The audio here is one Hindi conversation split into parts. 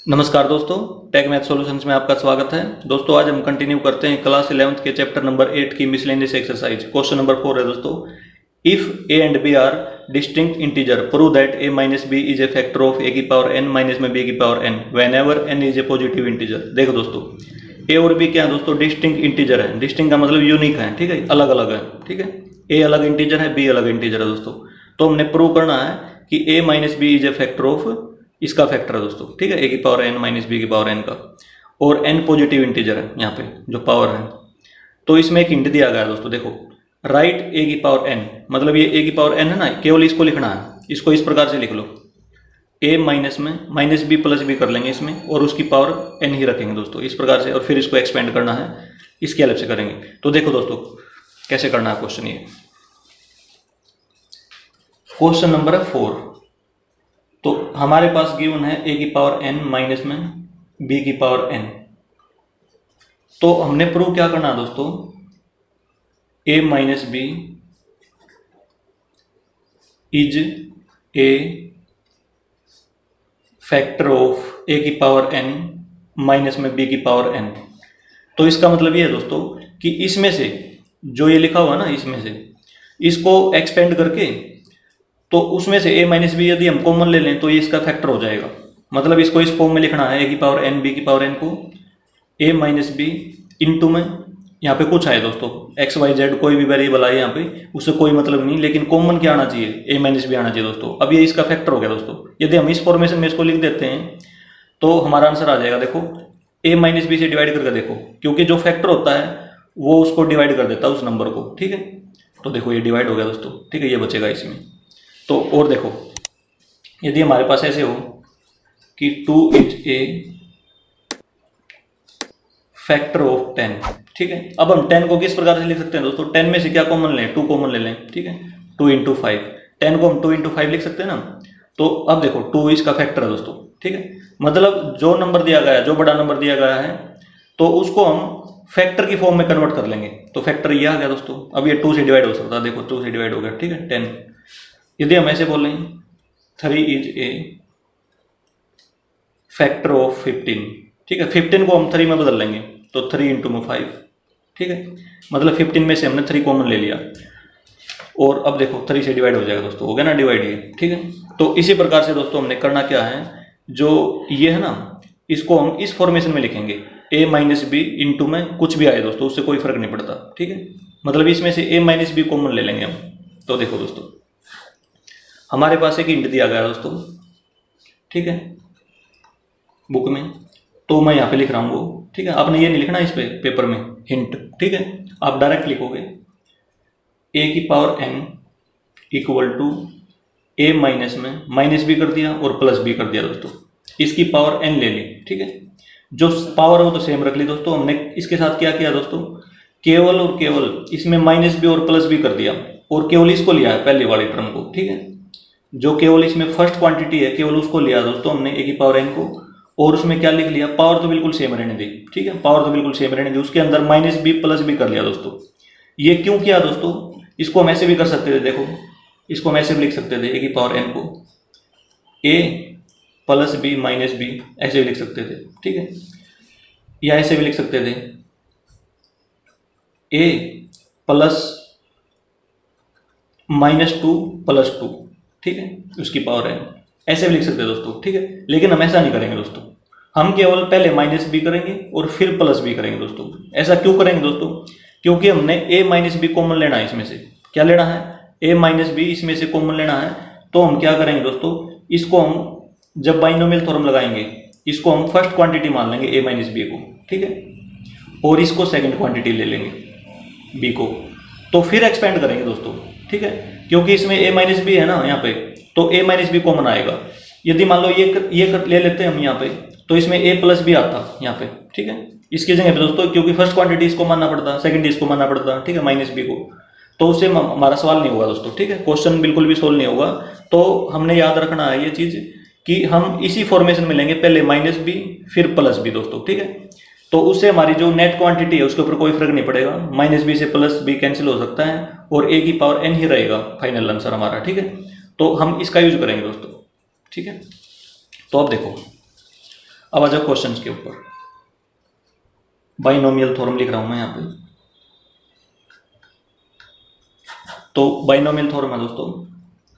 नमस्कार दोस्तों, टेक मैथ सॉल्यूशंस में आपका स्वागत है। दोस्तों आज हम कंटिन्यू करते हैं क्लास 11th के चैप्टर नंबर 8 की मिसलेनियस एक्सरसाइज। क्वेश्चन नंबर 4 है दोस्तों, if A and B are distinct integer prove that A minus B is a factor of A की पावर एन माइनस में बी की power N whenever N is a positive integer. देखो दोस्तों, ए और बी क्या है दोस्तों, डिस्टिंक्ट इंटीजर है। डिस्टिंक्ट का मतलब यूनिक है, ठीक है, अलग अलग है, ठीक है। ए अलग इंटीजर है, बी अलग इंटीजर है दोस्तों। तो हमने प्रूव करना है कि A minus B is a factor of इसका फैक्टर है दोस्तों, ठीक है, ए की पावर एन माइनस बी की पावर एन का, और एन पॉजिटिव इंटीजर है यहाँ पे जो पावर है। तो इसमें एक हिंट दिया गया है दोस्तों, देखो राइट ए की पावर एन, मतलब ये ए की पावर एन है ना, केवल इसको लिखना है। इसको इस प्रकार से लिख लो, ए माइनस में माइनस बी प्लस बी कर लेंगे इसमें, और उसकी पावर एन ही रखेंगे दोस्तों इस प्रकार से, और फिर इसको एक्सपेंड करना है, इसके हेल्प से करेंगे। तो देखो दोस्तों कैसे करना है क्वेश्चन। ये क्वेश्चन नंबर है 4। तो हमारे पास गिवन है ए की पावर एन माइनस में बी की पावर एन। तो हमने प्रूव क्या करना है दोस्तों, A minus B is a factor of A की पावर एन माइनस में बी की पावर एन। तो इसका मतलब ये है दोस्तों कि इसमें से जो ये लिखा हुआ ना, इसमें से इसको एक्सपेंड करके, तो उसमें से a माइनस बी यदि हम कॉमन ले लें तो ये इसका फैक्टर हो जाएगा। मतलब इसको इस फॉर्म में लिखना है, a की पावर n b की पावर n को a माइनस बी इंटू में, यहाँ पे कुछ है दोस्तों x y z कोई भी वेरिएबल आए यहाँ पे, उससे कोई मतलब नहीं, लेकिन कॉमन क्या आना चाहिए, a माइनस बी आना चाहिए दोस्तों। अब ये इसका फैक्टर हो गया दोस्तों। यदि हम इस फॉर्मेशन में इसको लिख देते हैं तो हमारा आंसर आ जाएगा। देखो a माइनस बी से डिवाइड करके देखो, क्योंकि जो फैक्टर होता है वो उसको डिवाइड कर देता है उस नंबर को, ठीक है। तो देखो ये डिवाइड हो गया दोस्तों, ठीक है, ये बचेगा इसमें। तो और देखो यदि हमारे पास ऐसे हो कि 2 इज ए फैक्टर ऑफ 10, ठीक है। अब हम 10 को किस प्रकार से लिख सकते हैं दोस्तों, 10 में से क्या कॉमन लें, 2 कॉमन ले लें, ठीक है। 2 इंटू 5, 10 को हम 2 इंटू 5 लिख सकते हैं ना। तो अब देखो 2 इसका फैक्टर है दोस्तों, ठीक है। मतलब जो नंबर दिया गया है, जो बड़ा नंबर दिया गया है, तो उसको हम फैक्टर की फॉर्म में कन्वर्ट कर लेंगे। तो फैक्टर ये आ गया दोस्तों। अब ये 2 से डिवाइड हो सकता है, देखो 2 से डिवाइड हो गया, ठीक है, 10। यदि हम ऐसे बोलें 3 इज ए फैक्टर ऑफ 15, ठीक है। 15 को हम 3 में बदल लेंगे, तो 3 इंटू में 5, ठीक है। मतलब 15 में से हमने 3 कॉमन ले लिया, और अब देखो 3 से डिवाइड हो जाएगा दोस्तों, हो गया ना डिवाइड ये, ठीक है। तो इसी प्रकार से दोस्तों हमने करना क्या है, जो ये है ना, इसको हम इस फॉर्मेशन में लिखेंगे, a माइनस बी इंटू में कुछ भी आए दोस्तों, उससे कोई फर्क नहीं पड़ता, ठीक है। मतलब इसमें से a माइनस बी कॉमन ले लेंगे हम। तो देखो दोस्तों हमारे पास एक हिंट दिया गया है दोस्तों, ठीक है, बुक में। तो मैं यहाँ पे लिख रहा हूँ वो, ठीक है। आपने ये नहीं लिखना इस पे पेपर में हिंट, ठीक है, आप डायरेक्ट लिखोगे a की power n equal to a minus में माइनस बी कर दिया और प्लस बी कर दिया दोस्तों, इसकी पावर n ले ली, ठीक है। जो पावर हो तो सेम रख ली दोस्तों। हमने इसके साथ क्या किया दोस्तों, केवल और केवल इसमें माइनस बी और प्लस बी कर दिया, और केवल इसको लिया है पहले वाली टर्म को, ठीक है। जो केवल इसमें फर्स्ट क्वांटिटी है केवल उसको लिया दोस्तों हमने, a की पावर n को, और उसमें क्या लिख लिया, पावर तो बिल्कुल सेम रहने दी, ठीक है, पावर तो बिल्कुल सेम रहने दी, उसके अंदर माइनस बी प्लस बी कर लिया दोस्तों। ये क्यों किया दोस्तों, इसको हम ऐसे भी कर सकते थे, देखो इसको हम ऐसे भी लिख सकते थे, a की पावर n को a plus b minus b ऐसे भी लिख सकते थे, ठीक है। या ऐसे भी लिख सकते थे a प्लस -2 प्लस 2, ठीक है, उसकी पावर n, ऐसे भी लिख सकते हैं दोस्तों, ठीक है। लेकिन हम ऐसा नहीं करेंगे दोस्तों, हम केवल पहले माइनस बी करेंगे और फिर प्लस बी करेंगे दोस्तों। ऐसा क्यों करेंगे दोस्तों, क्योंकि हमने a माइनस बी कॉमन लेना है इसमें से। क्या लेना है, a माइनस बी इसमें से कॉमन लेना है। तो हम क्या करेंगे दोस्तों, इसको हम जब बाइनोमियल थ्योरम लगाएंगे, इसको हम फर्स्ट क्वांटिटी मान लेंगे a माइनस बी को, ठीक है, और इसको सेकेंड क्वांटिटी ले लेंगे b को, तो फिर एक्सपेंड करेंगे दोस्तों, ठीक है। क्योंकि इसमें a माइनस बी है ना यहाँ पे, तो a माइनस बी कॉमन आएगा। यदि मान लो ये ले लेते हैं हम यहाँ पे, तो इसमें a प्लस बी आता यहाँ पे, ठीक है, इसकी जगह पे दोस्तों, क्योंकि फर्स्ट क्वांटिटी इसको मानना पड़ता, सेकंड इसको मानना पड़ता, ठीक है, माइनस बी को। तो उससे हमारा सवाल नहीं होगा दोस्तों, ठीक है, क्वेश्चन बिल्कुल भी सोल्व नहीं होगा। तो हमने याद रखना है ये चीज़ कि हम इसी फॉर्मेशन में लेंगे, पहले माइनस बी फिर प्लस बी दोस्तों, ठीक है। तो उससे हमारी जो नेट क्वांटिटी है उसके ऊपर कोई फर्क नहीं पड़ेगा, माइनस बी से प्लस बी कैंसिल हो सकता है, और a की पावर n ही रहेगा फाइनल आंसर हमारा, ठीक है। तो हम इसका यूज करेंगे दोस्तों, ठीक है। तो अब देखो अब आ जाओ क्वेश्चन के ऊपर। बाइनोमियल थ्योरम लिख रहा हूं मैं यहाँ पे। तो बाइनोमियल थ्योरम है दोस्तों,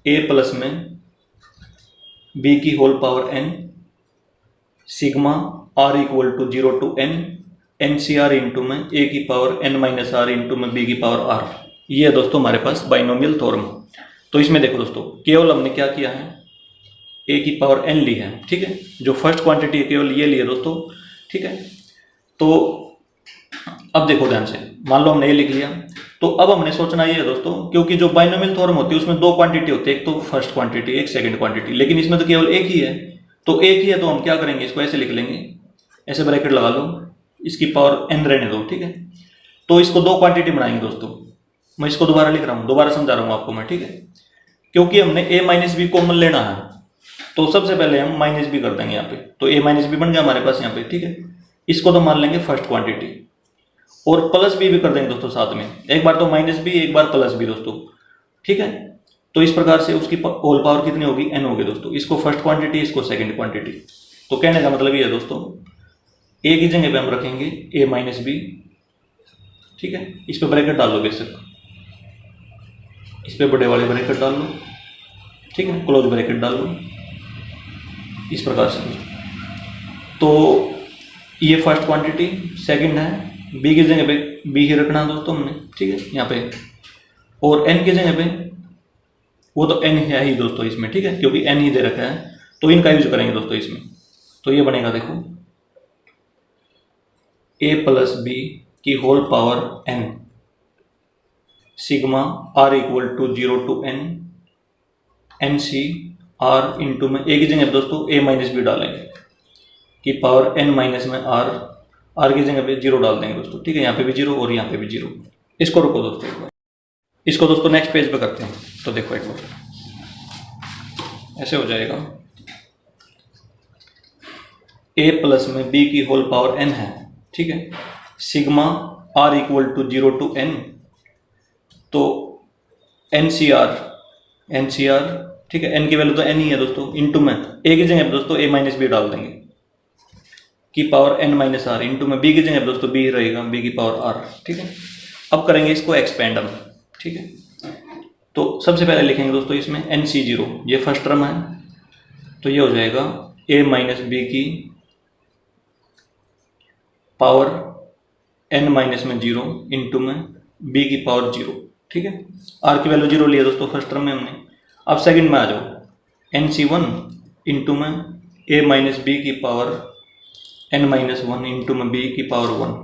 a प्लस में b की whole power n sigma r equal to 0 to n NCR into में a की power n minus r into में b की पावर r। ये है दोस्तों हमारे पास बाइनोमियल थ्योरम। तो इसमें देखो दोस्तों, केवल हमने क्या किया है, a की पावर n ली है, ठीक है। जो फर्स्ट क्वांटिटी है केवल ये ली है दोस्तों, ठीक है। तो अब देखो ध्यान से, मान लो हमने ये लिख लिया, तो अब हमने सोचना ये है दोस्तों, क्योंकि जो बाइनोमियल थ्योरम होती है उसमें दो क्वांटिटी होती है, एक तो फर्स्ट क्वांटिटी, एक सेकंड क्वांटिटी, लेकिन इसमें तो केवल एक ही है। तो एक ही है तो हम क्या करेंगे, इसको ऐसे लिख लेंगे, ऐसे ब्रैकेट लगा लो, इसकी पावर n रहने दो, ठीक है। तो इसको दो क्वांटिटी बनाएंगे दोस्तों। मैं इसको दोबारा लिख रहा हूँ, दोबारा समझा रहा हूँ आपको मैं, ठीक है। क्योंकि हमने a माइनस बी कॉमन लेना है, तो सबसे पहले हम माइनस बी कर देंगे यहाँ पे। तो a माइनस बी बन गया हमारे पास यहाँ पे, ठीक है। इसको तो मान लेंगे फर्स्ट क्वांटिटी, और प्लस बी भी कर देंगे दोस्तों साथ में, एक बार तो माइनस बी, एक बार प्लस बी दोस्तों, ठीक है। तो इस प्रकार से उसकी होल पावर कितनी होगी, n होगी दोस्तों। इसको फर्स्ट क्वांटिटी, इसको सेकंड क्वांटिटी। तो कहने का मतलब ये है दोस्तों, a की जगह पे हम रखेंगे a माइनस बी, ठीक है। इस पे ब्रैकेट डाल लो बेशक, इस पे बड़े वाले ब्रैकेट डाल लो, ठीक है, क्लोज ब्रैकेट डाल लो, इस प्रकार से। तो ये फर्स्ट क्वांटिटी, सेकंड है, b की जगह पे b ही रखना है दोस्तों हमने, ठीक है, यहाँ पे। और n की जगह पे वो तो n है ही दोस्तों इसमें, ठीक है, क्योंकि n ही दे रखा है, तो इनका यूज करेंगे दोस्तों इसमें। तो ये बनेगा देखो, a प्लस बी की whole power n sigma r equal to 0 to n NC r into में a की जगह दोस्तों a माइनस बी डालेंगे, की पावर n माइनस में r की जगह पे 0 डाल देंगे दोस्तों, ठीक है। यहाँ पे भी 0 और यहाँ पे भी 0। इसको रुको दोस्तों एक बार, इसको दोस्तों नेक्स्ट पेज पे करते हैं। तो देखो एक बार ऐसे हो जाएगा, a प्लस में b की होल पावर n है, ठीक है, sigma r equal to 0 to n। तो NCR, ठीक है, n की वैल्यू तो n ही है दोस्तों, इंटू में a की जगह दोस्तों a माइनस बी डाल देंगे, की power n minus r, into में b की जगह दोस्तों b रहेगा, b की पावर r, ठीक है। अब करेंगे इसको एक्सपेंड हम, ठीक है। तो सबसे पहले लिखेंगे दोस्तों इसमें NC0, ये फर्स्ट टर्म है, तो ये हो जाएगा a माइनस बी की पावर n माइनस में 0 इंटू में b की पावर 0, ठीक है। r की वैल्यू 0 लिया दोस्तों फर्स्ट टर्म में हमने। अब सेकंड में आ जाओ, NC1 इंटू में a माइनस बी की पावर n माइनस 1 इंटू में b की पावर 1।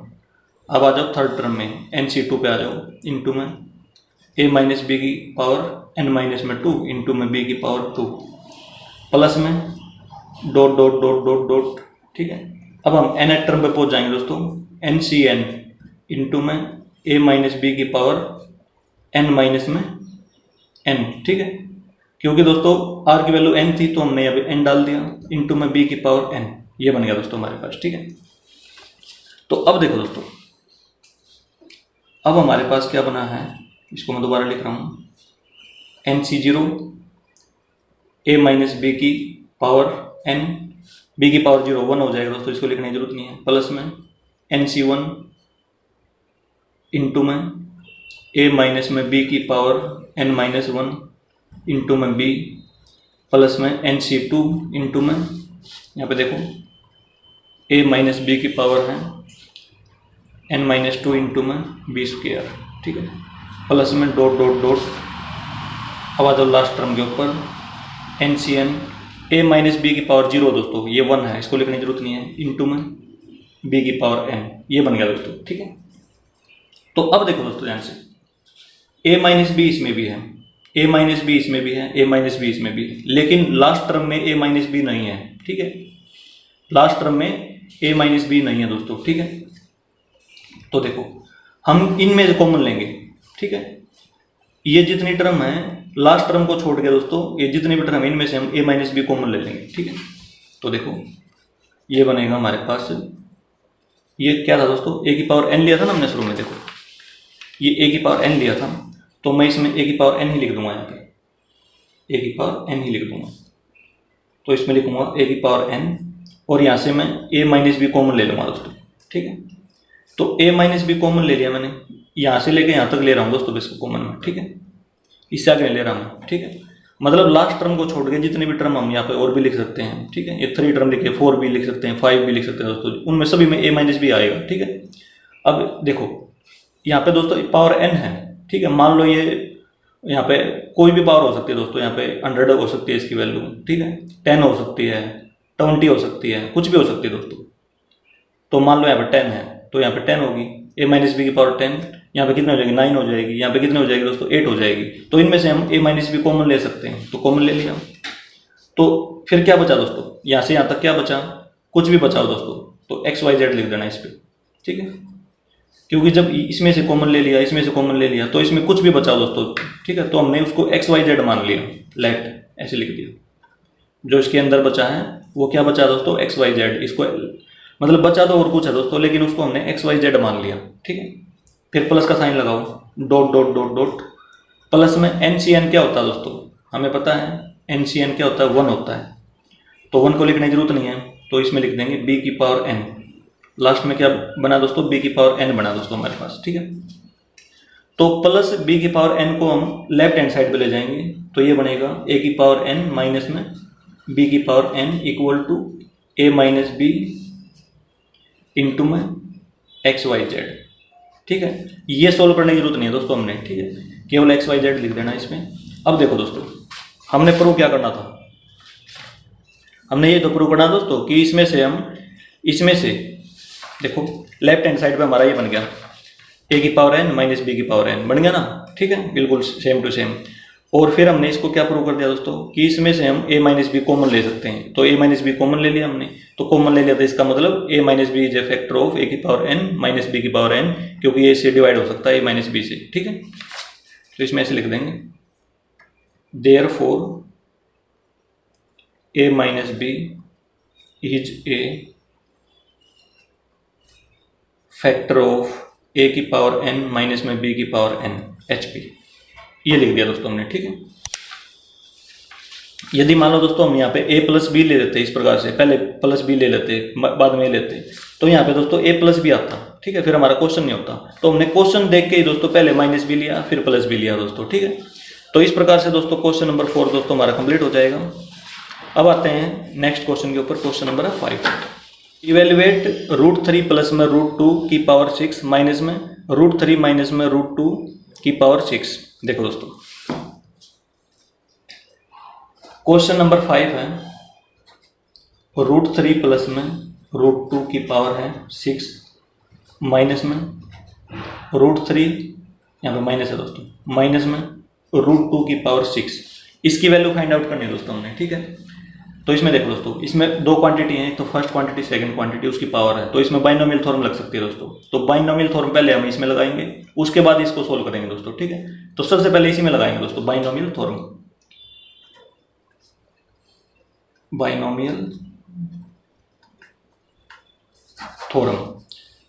अब आ जाओ थर्ड टर्म में, NC2 पे आ जाओ, इंटू में a माइनस बी की पावर n माइनस में 2 इंटू में b की पावर 2, प्लस में dot dot dot dot dot, ठीक है। अब हम nth टर्म पे पहुंच जाएंगे दोस्तों, NCn इंटू में a माइनस बी की पावर n माइनस में n, ठीक है। क्योंकि दोस्तों r की वैल्यू n थी तो हमने यहाँ पे n डाल दिया, इंटू में b की पावर n। ये बन गया दोस्तों हमारे पास, ठीक है। तो अब देखो दोस्तों, अब हमारे पास क्या बना है, इसको मैं दोबारा लिख रहा हूँ, NC0 a माइनस बी की पावर n, b की पावर 0 1 हो जाएगा दोस्तों, इसको लिखने की जरूरत नहीं है, प्लस में NC1 इंटू में a माइनस में b की पावर n माइनस 1 इंटू में b, प्लस में NC2 इंटू में, यहाँ पे देखो a माइनस बी की पावर है n माइनस 2 इंटू में b स्क्वायर, ठीक है, प्लस में डॉट डॉट डॉट। अब आ जाओ लास्ट टर्म के ऊपर, NCn a माइनस बी की पावर 0 दोस्तों, ये 1 है, इसको लिखने की जरूरत नहीं है, इंटू में b की पावर n। ये बन गया दोस्तों, ठीक है। तो अब देखो दोस्तों ध्यान से, a माइनस बी इसमें भी है, a माइनस बी इसमें भी है, a माइनस बी इसमें भी है, लेकिन लास्ट टर्म में a माइनस बी नहीं है, ठीक है। लास्ट टर्म में a माइनस बी नहीं है दोस्तों, ठीक है। तो देखो हम इनमें से कॉमन लेंगे, ठीक है। ये जितनी टर्म है लास्ट टर्म को छोड़ के दोस्तों, ये जितनी भी टर्म है इनमें से हम a माइनस बी कॉमन ले लेंगे, ठीक है। तो देखो ये बनेगा हमारे पास, ये क्या था दोस्तों, a की पावर n लिया था ना हमने शुरू में, देखो ये a की पावर n लिया था, तो मैं इसमें a की पावर n ही लिख दूंगा, यहाँ पे a की पावर n ही लिख दूंगा। तो इसमें लिखूंगा a की पावर n और यहाँ से मैं a माइनस बी कॉमन ले लूँगा दोस्तों, ठीक है। तो a माइनस बी कॉमन ले लिया मैंने, यहाँ से लेके यहाँ तक ले रहा हूँ दोस्तों इसको कॉमन में, ठीक है, इससे आगे ले रहा हूँ, ठीक है। मतलब लास्ट टर्म को छोड़ के जितने भी टर्म हम यहाँ पे और भी लिख सकते हैं, ठीक है। ये 3 टर्म लिखे, 4 भी लिख सकते हैं, 5 भी लिख सकते हैं दोस्तों, उनमें सभी में a माइनस बी आएगा, ठीक है। अब देखो यहाँ पे दोस्तों पावर n है, ठीक है। मान लो ये यहाँ पे कोई भी पावर हो सकती है दोस्तों, यहाँ पे 100 हो सकती है इसकी वैल्यू, ठीक है, 10 हो सकती है, 20 हो सकती है, कुछ भी हो सकती है दोस्तों। तो मान लो यहाँ पे 10 है तो यहाँ पे 10 होगी, a माइनस बी की पावर 10, यहाँ पे कितने हो जाएगी 9 हो जाएगी, यहाँ पे कितने हो जाएगी दोस्तों 8 हो जाएगी। तो इनमें से हम a माइनस बी कॉमन ले सकते हैं, तो कॉमन ले लिया। तो फिर क्या बचा दोस्तों, यहाँ से यहाँ तक क्या बचा, कुछ भी बचा हो दोस्तों तो XYZ लिख देना इस पर, ठीक है। क्योंकि जब इसमें से कॉमन ले लिया, इसमें से कॉमन ले लिया, तो इसमें कुछ भी बचा दोस्तों, ठीक है। तो हमने उसको XYZ मान लिया, लेट ऐसे लिख दिया। जो इसके अंदर बचा है वो क्या बचा दोस्तों XYZ, इसको मतलब बचा तो और कुछ है दोस्तों, लेकिन उसको हमने XYZ मान लिया, ठीक है। फिर प्लस का साइन लगाओ, dot dot dot dot, plus में NCN क्या होता है दोस्तों, हमें पता है NCN क्या होता है, 1 होता है। तो 1 को लिखने की जरूरत नहीं है, तो इसमें लिख देंगे b की पावर n। लास्ट में क्या बना दोस्तों, b की पावर n बना दोस्तों हमारे पास, ठीक है। तो प्लस b की पावर n को हम लेफ्ट हैंड साइड पे ले जाएंगे, तो ये बनेगा a की पावर n माइनस में b की power n equal to a minus b into में XYZ, ठीक है। ये सोल्व करने की जरूरत नहीं है दोस्तों हमने, ठीक है, केवल XYZ लिख देना इसमें। अब देखो दोस्तों हमने प्रूव क्या करना था, हमने ये तो प्रूव करना दोस्तों कि इसमें से देखो लेफ्ट हैंड साइड पे हमारा ये बन गया a की पावर n माइनस बी की पावर n बन गया ना, ठीक है, बिल्कुल सेम टू सेम। और फिर हमने इसको क्या प्रूव कर दिया दोस्तों कि इसमें से हम a माइनस बी कॉमन ले सकते हैं, तो a माइनस बी कॉमन ले लिया हमने, तो कॉमन ले लिया, तो इसका मतलब a minus B is a factor of a की पावर n माइनस बी की पावर n, क्योंकि ये इससे डिवाइड हो सकता है a माइनस बी से, ठीक है। तो इसमें ऐसे लिख देंगे, therefore a minus B is a factor of a की पावर n माइनस में b की पावर n HP, ये लिख दिया दोस्तों हमने, ठीक है। यदि मान लो दोस्तों हम यहाँ पे a प्लस बी ले लेते इस प्रकार से, पहले प्लस बी ले लेते बाद में लेते, तो यहाँ पे दोस्तों a प्लस बी आता, ठीक है, फिर हमारा क्वेश्चन नहीं होता। तो हमने क्वेश्चन देख के ही दोस्तों पहले माइनस बी लिया फिर प्लस बी लिया दोस्तों, ठीक है। तो इस प्रकार से दोस्तों क्वेश्चन नंबर 4 दोस्तों हमारा कंप्लीट हो जाएगा। अब आते हैं नेक्स्ट क्वेश्चन के ऊपर, क्वेश्चन नंबर 5। इवेल्युएट √3 प्लस में √2 की पावर 6 माइनस में √3 माइनस में √2 की पावर 6। देखो दोस्तों क्वेश्चन नंबर 5 है, √3 प्लस में √2 की पावर है 6 माइनस में √3, यहाँ पे माइनस है दोस्तों, माइनस में √2 की पावर 6। इसकी वैल्यू फाइंड आउट करनी है दोस्तों हमने, ठीक है। तो इसमें देखो दोस्तों इसमें दो क्वांटिटी हैं, तो फर्स्ट क्वांटिटी सेकंड क्वांटिटी उसकी पावर है, तो इसमें बाइनोमियल थ्योरम लग सकती है दोस्तों। तो बाइनोमियल थ्योरम पहले हम इसमें लगाएंगे, उसके बाद इसको सोल्व करेंगे दोस्तों, ठीक है। तो सबसे पहले इसी में लगाएंगे दोस्तों बाइनोमियल थ्योरम, बाइनोमियल थ्योरम।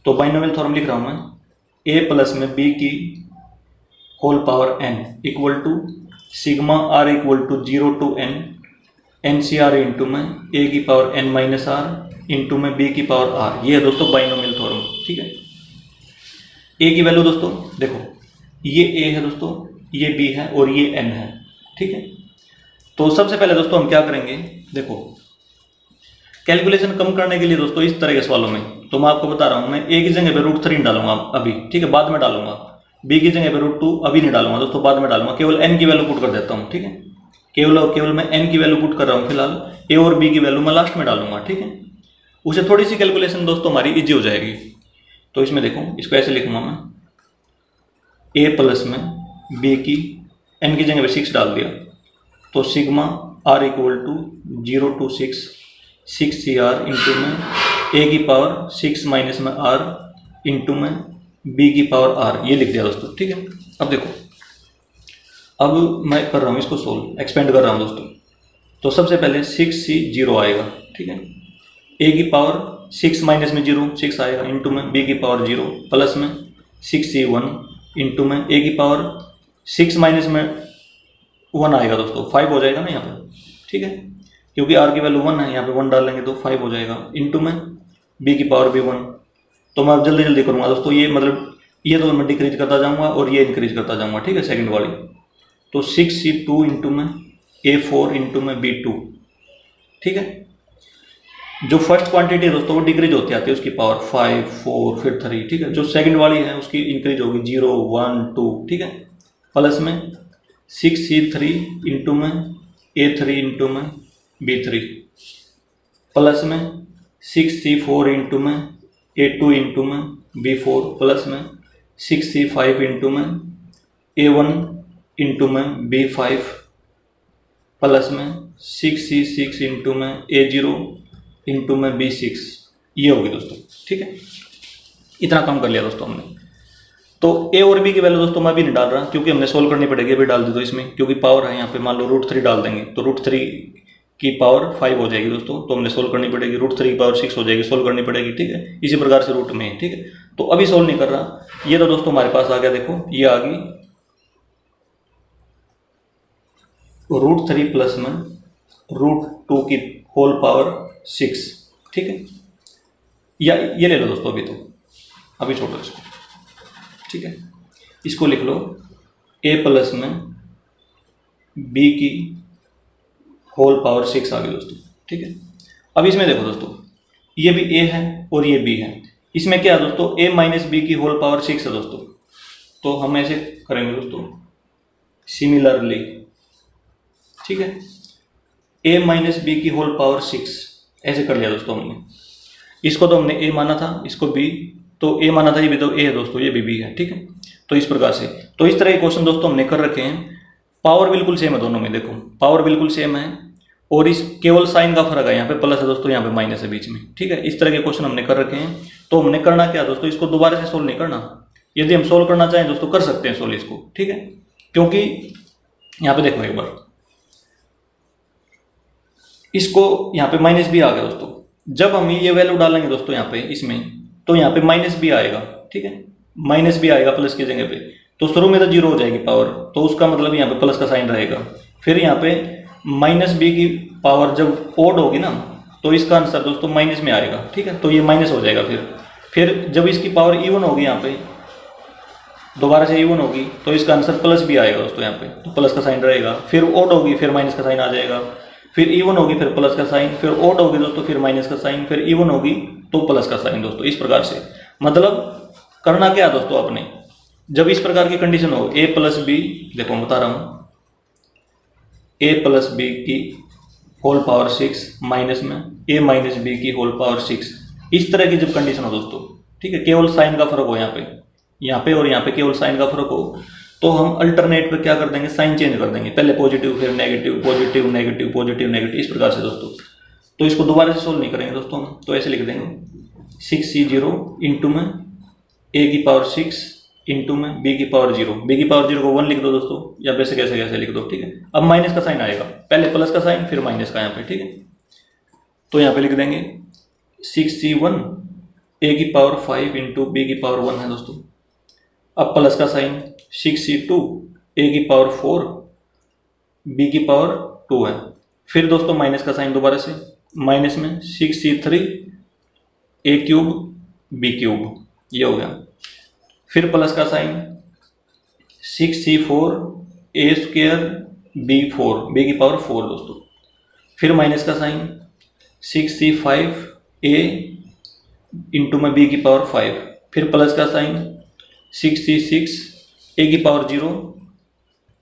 तो बाइनोमियल थ्योरम लिख रहा हूं मैं, a प्लस में b की whole power n equal to sigma r equal to 0 to n NCR into में a की power n minus r into में b की पावर r। ये है दोस्तों बाइनोमियल थ्योरम, ठीक है। a की वैल्यू दोस्तों देखो, ये a है दोस्तों, ये b है और ये n है, ठीक है। तो सबसे पहले दोस्तों हम क्या करेंगे, देखो कैलकुलेशन कम करने के लिए दोस्तों इस तरह के सवालों में तो मैं आपको बता रहा हूँ, मैं a की जगह पे √3 डालूंगा अभी, ठीक है, बाद में डालूंगा। b की जगह पे √2 अभी नहीं डालूंगा दोस्तों, बाद में डालूंगा। केवल n की वैल्यू पुट कर देता हूँ, ठीक है। केवल मैं n की वैल्यू पुट कर रहा हूँ फिलहाल, a और b की वैल्यू मैं लास्ट में डालूंगा, ठीक है। उसे थोड़ी सी कैलकुलेशन दोस्तों हमारी इजी हो जाएगी। तो इसमें देखो, इसको ऐसे लिखूंगा मैं, a प्लस में b की n की जगह पे 6 डाल दिया, तो sigma r equal to 0 to 6 CR into में a की पावर 6 माइनस में r इंटू में b की पावर r, ये लिख दिया दोस्तों, ठीक है। अब देखो, अब मैं कर रहा हूँ इसको सोल्व, एक्सपेंड कर रहा हूँ दोस्तों। तो सबसे पहले 6c 0 आएगा, ठीक है, a की पावर 6 माइनस में 0 6 आएगा इंटू में b की पावर 0 प्लस में 6c 1 इंटू में a की पावर 6 माइनस में 1 आएगा दोस्तों, 5 हो जाएगा ना यहाँ पर, ठीक है। क्योंकि आर की वैल्यू 1 है, यहाँ पे 1 डालेंगे तो 5 हो जाएगा, इंटू में बी की पावर भी 1। तो मैं अब जल्दी जल्दी करूँगा दोस्तों, ये मतलब ये तो मैं डिक्रीज करता जाऊँगा और ये इंक्रीज करता जाऊँगा, ठीक है, सेकंड वाली। तो 6C2 इंटू में A4 इंटू में B2, ठीक है। जो फर्स्ट क्वांटिटी है दोस्तों वो डिक्रीज होती आती है, उसकी पावर 5, 4 फिर 3, ठीक है। जो सेकंड वाली है उसकी इंक्रीज होगी 0, 1, 2, ठीक है। प्लस में 6C3 इंटू में A3 इंटू में B3, प्लस में 6C4 इंटू में A2 इंटू में B4, प्लस में 6C5 इंटू में A1 इंटू में B5, प्लस में 6C6 इंटू में A0 इंटू में B6। ये होगी दोस्तों, ठीक है। इतना काम कर लिया दोस्तों हमने। तो A और B की वैल्यू दोस्तों मैं भी नहीं डाल रहा, क्योंकि हमने सोल्व करनी पड़ेगी, अभी डाल दी तो इसमें, क्योंकि पावर है यहाँ पे, मान लो √3 डाल देंगे तो √3 की पावर 5 हो जाएगी दोस्तों, तो हमने सोल्व करनी पड़ेगी, √3 की पावर 6 हो जाएगी, सोल्व करनी पड़ेगी, ठीक है। इसी प्रकार से रूट में, ठीक है। तो अभी सोल्व नहीं कर रहा, ये तो दोस्तों हमारे पास आ गया, देखो ये आ गई √3 प्लस में √2 की होल पावर 6, ठीक है। या ये ले लो दोस्तों, अभी छोड़ो इसको, ठीक है। इसको लिख लो A प्लस में B की होल पावर 6 आ गई दोस्तों, ठीक है। अब इसमें देखो दोस्तों, ये भी A है और ये B है, इसमें क्या है दोस्तों, A माइनस B की होल पावर 6 है दोस्तों। तो हम ऐसे करेंगे दोस्तों, सिमिलरली, ठीक है, A माइनस B की होल पावर 6 ऐसे कर लिया दोस्तों हमने। इसको तो हमने A माना था, इसको B, तो A माना था, ये भी तो A है दोस्तों, ये भी B है, ठीक है। तो इस प्रकार से, तो इस तरह के क्वेश्चन दोस्तों हमने कर रखे हैं। पावर बिल्कुल सेम है दोनों में, देखो पावर बिल्कुल सेम है, और इस केवल साइन का फर्क है, यहाँ पे प्लस है दोस्तों, यहाँ पे माइनस है बीच में, ठीक है। इस तरह के क्वेश्चन हमने कर रखे हैं। तो हमने करना क्या दोस्तों, इसको दोबारा से सोल्व नहीं करना। यदि हम सोल्व करना चाहें दोस्तों कर सकते हैं सोल्व इसको, ठीक है। क्योंकि यहाँ पे देखो एक बार, इसको यहाँ पे माइनस भी आ गया दोस्तों, जब हम ये वैल्यू डालेंगे दोस्तों यहाँ पे इसमें, तो यहाँ पे माइनस भी आएगा, ठीक है, माइनस भी आएगा प्लस की जगह पे। तो शुरू में तो 0 हो जाएगी पावर, तो उसका मतलब यहाँ पे प्लस का साइन रहेगा। फिर यहाँ पे माइनस बी की पावर जब ओड होगी ना, तो इसका आंसर दोस्तों माइनस में आएगा, ठीक है। तो ये माइनस हो जाएगा। फिर जब इसकी पावर इवन होगी, यहाँ पे दोबारा से इवन होगी, तो इसका आंसर प्लस भी आएगा दोस्तों यहाँ पे, तो प्लस का साइन रहेगा। फिर ओड होगी, फिर माइनस का साइन आ जाएगा। फिर इवन होगी, फिर प्लस का साइन, फिर ओड होगी दोस्तों, फिर माइनस का साइन, फिर इवन होगी तो प्लस का साइन दोस्तों। इस प्रकार से मतलब करना क्या दोस्तों आपने, जब इस प्रकार की कंडीशन हो, A प्लस बी, देखो मैं बता रहा हूँ, A प्लस बी की होल पावर 6 माइनस में A माइनस बी की होल पावर 6, इस तरह की जब कंडीशन हो दोस्तों, ठीक है, केवल साइन का फर्क हो यहाँ पे और यहाँ पे केवल साइन का फर्क हो, तो हम अल्टरनेट पे क्या कर देंगे, साइन चेंज कर देंगे, पहले पॉजिटिव फिर negative, positive negative, positive negative, इस प्रकार से दोस्तों। तो इसको दोबारा से सोल्व नहीं करेंगे दोस्तों हम, तो ऐसे लिख देंगे 6C0 इंटू में A की पावर 6 इंटू में B की पावर 0, B की पावर 0 को 1 लिख दो दोस्तों, या वैसे कैसे कैसे लिख दो, ठीक है। अब माइनस का साइन आएगा, पहले प्लस का साइन फिर माइनस का यहाँ पे, ठीक है। तो यहाँ पे लिख देंगे 6C1 A की पावर 5 इंटू B की पावर 1 है दोस्तों। अब प्लस का साइन 6C2 A की पावर 4 B की पावर 2 है। फिर दोस्तों माइनस का साइन दोबारा से, माइनस में 6C3 A cube B cube, ये हो गया। फिर प्लस का sign 6C4 A square B4, B की पावर 4 दोस्तों। फिर माइनस का साइन 6C5 A इंटू में B की पावर 5, फिर प्लस का साइन 6C6 A की पावर 0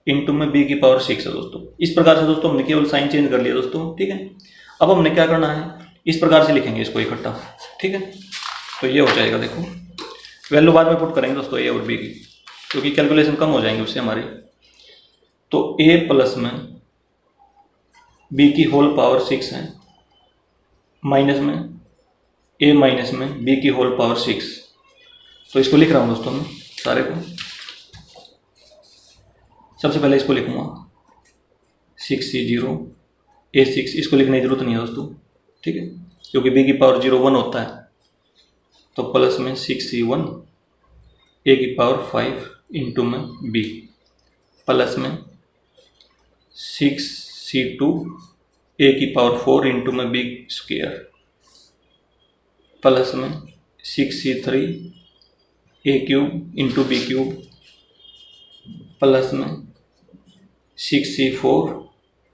इंटू में B की पावर 6 है दोस्तों। इस प्रकार से दोस्तों हमने केवल साइन चेंज कर लिया दोस्तों, ठीक है। अब हमने क्या करना है, इस प्रकार से लिखेंगे इसको इकट्ठा, ठीक है। तो ये हो जाएगा, देखो वैल्यू बाद में पुट करेंगे दोस्तों A और B की, क्योंकि कैलकुलेशन कम हो जाएंगे उससे हमारी। तो A प्लस में B की होल पावर 6 है, माइनस में A माइनस में B की होल पावर 6। तो इसको लिख रहा हूँ दोस्तों मैं सारे को। सबसे पहले इसको लिखूंगा 6C0 A6, इसको लिखने की जरूरत नहीं है दोस्तों, ठीक है, क्योंकि B की पावर 0 1 होता है। तो प्लस में 6C1 A की पावर 5 इंटू में B, प्लस में 6C2 ए की पावर 4 इंटू में बी स्क्वायर प्लस में 6c3 A cube into B cube plus में 6c4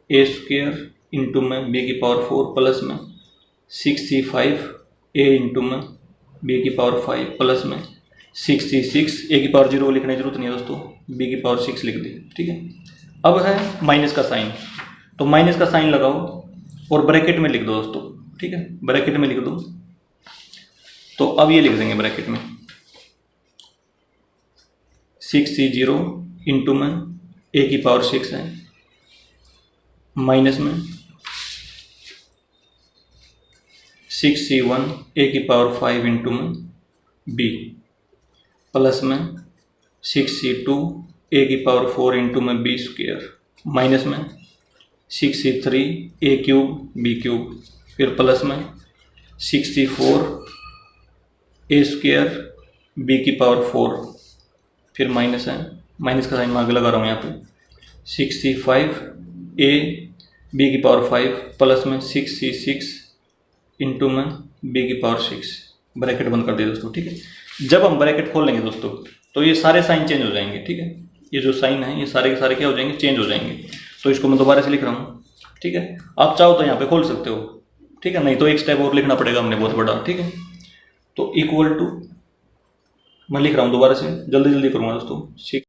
ए स्क्वायर इंटू में बी की पावर 4 प्लस में 6c5 ए इंटू में बी की पावर 5 प्लस में 6c6 ए की पावर 0 लिखने की जरूरत नहीं है दोस्तों, बी की पावर 6 लिख दी। ठीक है, अब है माइनस का साइन, तो माइनस का साइन लगाओ और ब्रैकेट में लिख दो दोस्तों। ठीक है, ब्रैकेट में लिख दो, तो अब ये लिख देंगे ब्रैकेट में 6c0 इंटू में ए की पावर 6 है माइनस में 6c1 ए की पावर 5 इंटू में बी प्लस में 6c2 ए की पावर 4 इंटू में बी स्क्वायर माइनस में 6c3 A cube B cube फिर प्लस में 6c4 ए स्क्वायर बी की पावर 4 फिर माइनस है, माइनस का साइन मैं आगे लगा रहा हूँ यहाँ पे 6c5 ए बी की पावर 5 प्लस में 6c6 इंटू में बी की पावर 6 ब्रैकेट बंद कर दिए दोस्तों। ठीक है, जब हम ब्रैकेट खोल लेंगे दोस्तों तो ये सारे साइन चेंज हो जाएंगे। ठीक है, ये जो साइन है ये सारे के सारे क्या हो जाएंगे, चेंज हो जाएंगे। तो इसको मैं दोबारा से लिख रहा हूँ। ठीक है, आप चाहो तो यहाँ पे खोल सकते हो। ठीक है, नहीं तो एक स्टेप और लिखना पड़ेगा हमने बहुत बड़ा। ठीक है, तो इक्वल टू मैं लिख रहा हूँ दोबारा से, जल्दी जल्दी करूँगा दोस्तों।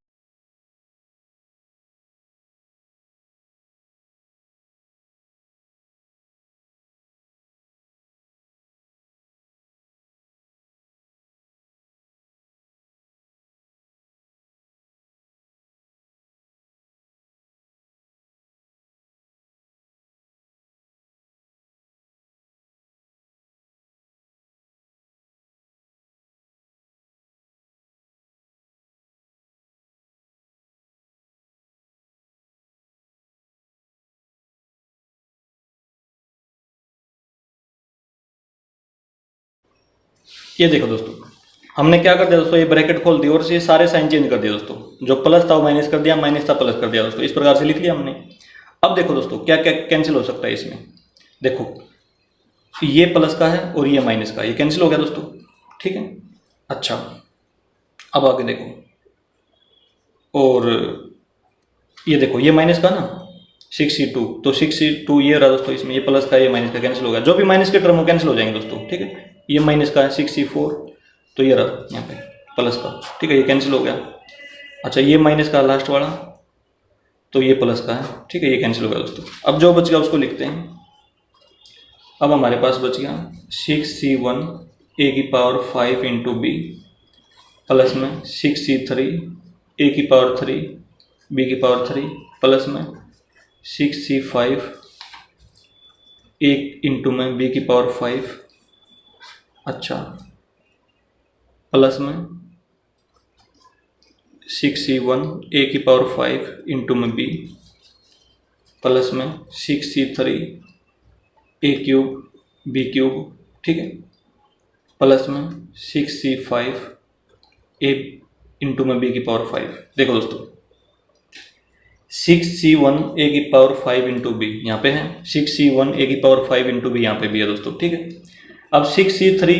ये देखो दोस्तों, हमने क्या कर दिया दोस्तों, ये ब्रैकेट खोल दी और ये सारे साइन चेंज कर दिए दोस्तों। जो प्लस था वो माइनस कर दिया, माइनस था प्लस कर दिया दोस्तों। इस प्रकार से लिख लिया हमने। अब देखो दोस्तों क्या क्या कैंसिल हो सकता है इसमें। देखो ये प्लस का है और ये माइनस का, ये कैंसिल हो गया दोस्तों। ठीक है, अच्छा अब आगे देखो, और ये देखो ये माइनस का ना 6c2, तो 6c2 ये रहा दोस्तों, इसमें ये प्लस का ये माइनस का कैंसिल हो गया। जो भी माइनस के टर्म वो कैंसिल हो जाएंगे दोस्तों। ठीक है, ये माइनस का है 6c4, तो ये रहा यहाँ पे प्लस का। ठीक है, ये कैंसिल हो गया। अच्छा ये माइनस का लास्ट वाला, तो ये प्लस का है। ठीक है, ये कैंसिल हो गया दोस्तों। अब जो बच गया उसको लिखते हैं। अब हमारे पास बच गया 6c1 ए की पावर 5 इंटू बी प्लस में 6c3 ए की पावर 3 बी की पावर 3 प्लस में 6c5 ए इंटू में बी की पावर 5, अच्छा प्लस में 6c1 ए की पावर 5 इंटू में बी प्लस में 6c3 A cube B cube. ठीक है, प्लस में 6c5 ए इंटू में बी की पावर 5। देखो दोस्तों 6c1 ए की पावर 5 इंटू बी यहाँ पे है, 6c1 ए की पावर 5 इंटू बी यहाँ पे भी है दोस्तों। ठीक है, अब 6c3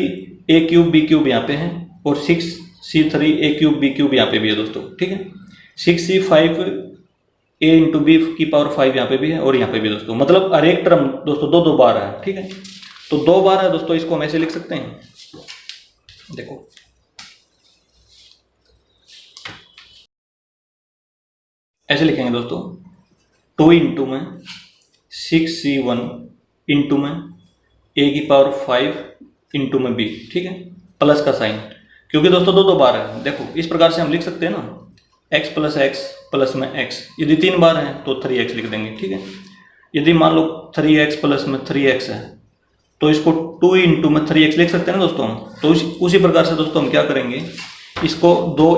A cube B cube यहाँ पे है और 6c3 A cube B cube यहाँ पे भी है दोस्तों। ठीक है, 6c5 ए इंटू बी की पावर 5 यहाँ पे भी है और यहाँ पे भी दोस्तों। मतलब हर एक टर्म दोस्तों दो दो बार है। ठीक है, तो दो बार है दोस्तों, इसको हम ऐसे लिख सकते हैं। देखो ऐसे लिखेंगे दोस्तों, 2 इंटू में 6c1 इंटू में ए की पावर 5 इंटू में बी। ठीक है, प्लस का साइन, क्योंकि दोस्तों दो दो बार है। देखो इस प्रकार से हम लिख सकते हैं ना, x प्लस एक्स प्लस में x, यदि 3 बार है तो 3x लिख देंगे। ठीक है, यदि मान लो 3x प्लस में 3x है तो इसको 2 इंटू में 3x लिख सकते हैं ना दोस्तों हम। तो उसी प्रकार से दोस्तों हम क्या करेंगे, इसको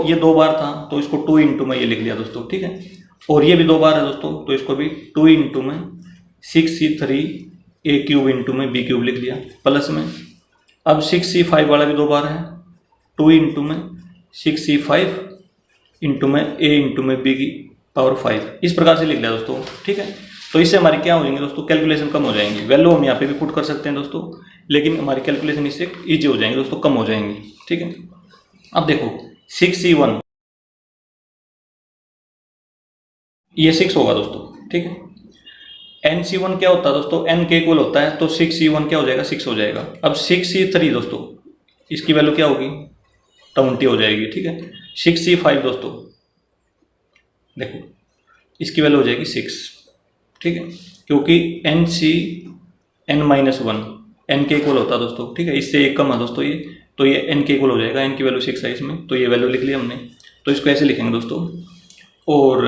ये 2 बार था तो इसको 2 इंटू में ये लिख लिया दोस्तों। ठीक है, और ये भी 2 बार है दोस्तों तो इसको भी 2 इंटू में 6c3 ए क्यूब इंटू में बी क्यूब लिख लिया। प्लस में अब 6c5 वाला भी 2 बार है, 2 इंटू में 6c5 इंटू में ए इंटू में बी की पावर 5, इस प्रकार से लिख लिया दोस्तों। ठीक है, तो इससे हमारी क्या हो जाएंगे दोस्तों, कैलकुलेशन कम हो जाएंगी। वैल्यू हम यहाँ पे भी पुट कर सकते हैं दोस्तों, लेकिन हमारी कैलकुलेशन इससे ईजी हो जाएंगे दोस्तों, कम हो जाएंगी। ठीक है, अब देखो 6C1 ये 6 होगा दोस्तों। ठीक है, NC1 क्या होता है दोस्तों, n के इक्वल होता है, तो 6C1 क्या हो जाएगा, 6 हो जाएगा। अब 6C3 दोस्तों इसकी वैल्यू क्या होगी, 20 हो जाएगी। ठीक है, 6C5 दोस्तों देखो इसकी वैल्यू हो जाएगी 6। ठीक है, क्योंकि n n के इक्वल होता है दोस्तों। ठीक है, इससे एक कम है दोस्तों ये, तो ये n के इक्वल हो जाएगा, n की वैल्यू 6 है इसमें, तो ये वैल्यू लिख लिया हमने। तो इसको ऐसे लिखेंगे दोस्तों, और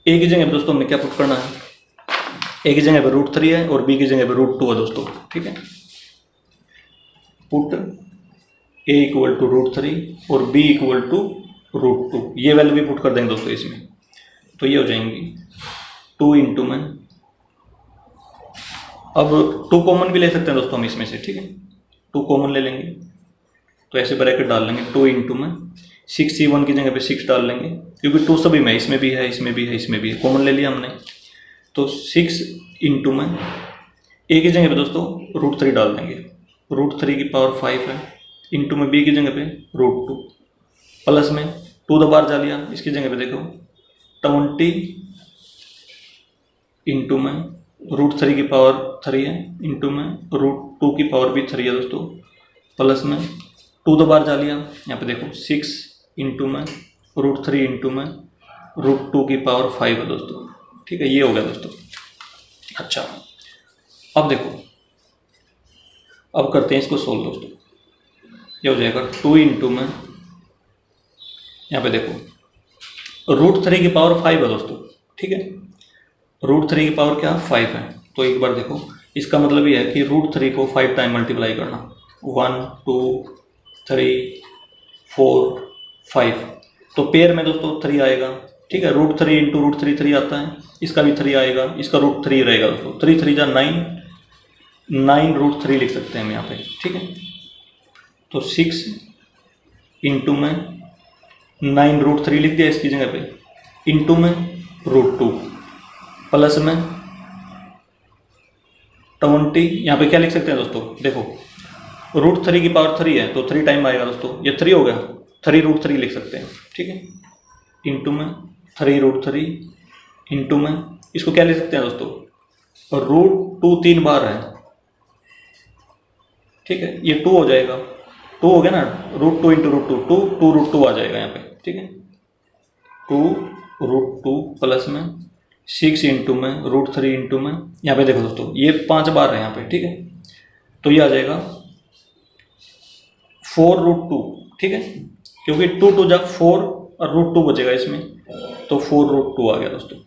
a की जगह पे दोस्तों हमने क्या पुट करना है, a की जगह पे √3 है और b की जगह पे √2 है दोस्तों। ठीक है, पुट a इक्वल टू √3 और b इक्वल टू √2, ये वैल्यू भी पुट कर देंगे दोस्तों इसमें, तो ये हो जाएंगी 2 इंटू में, अब 2 कॉमन भी ले सकते हैं दोस्तों हम इसमें से। ठीक है, 2 कॉमन ले लेंगे, तो ऐसे ब्रैकेट डाल लेंगे, 2 इंटू में 6C1 की जगह पे 6 डाल लेंगे, क्योंकि 2 सभी में, इसमें भी है, इसमें भी है, इसमें भी है, कॉमन ले लिया हमने। तो 6 इंटू में a की जगह पे दोस्तों √3 डाल देंगे, √3 की पावर 5 है, इंटू में b की जगह पे √2, प्लस में 2 दोबारा जा लिया, इसकी जगह पे देखो 20 इंटू में √3 की पावर 3 है, इंटू में √2 की पावर भी 3 है दोस्तों, प्लस में 2 दोबारा जा लिया, यहाँ पे देखो 6 इंटू में √3 इंटू में √2 की पावर 5 है दोस्तों। ठीक है, ये हो गया दोस्तों। अच्छा, अब देखो, अब करते हैं इसको सोल्व दोस्तों। ये हो जाएगा 2 इंटू में, यहाँ पे देखो √3 की पावर 5 है दोस्तों। ठीक है, √3 की पावर क्या 5 है, तो एक बार देखो, इसका मतलब ये है कि √3 को 5 टाइम मल्टीप्लाई करना, 1 2 3 4 5, तो पेयर में दोस्तों 3 आएगा। ठीक है, √3 इंटू √3 3 आता है, इसका भी 3 आएगा, इसका √3 रहेगा दोस्तों, 3 3 जा 9 √3 लिख सकते हैं हम यहाँ पे। ठीक है, तो 6 इंटू में 9 √3 लिख दिया इसकी जगह पे, इंटू में √2, प्लस में 20, यहाँ पे क्या लिख सकते हैं दोस्तों, देखो √3 की पावर 3 है, तो 3 टाइम आएगा दोस्तों, ये 3 हो गया, 3 √3 लिख सकते हैं। ठीक है, इंटू में 3 √3 इंटू में, इसको क्या लिख सकते हैं दोस्तों, √2 3 बार है। ठीक है, ये 2 हो जाएगा, 2 हो गया ना, √2 इंटू √2 2 √2 आ जाएगा यहाँ पे। ठीक है, 2 √2 प्लस में 6 इंटू में √3 इंटू में, यहाँ पे देखो दोस्तों ये 5 बार है यहाँ पे। ठीक है, तो ये आ जाएगा 4 √2। ठीक है, क्योंकि 2 2 जा 4 और √2 बचेगा इसमें, तो 4 √2 आ गया दोस्तों,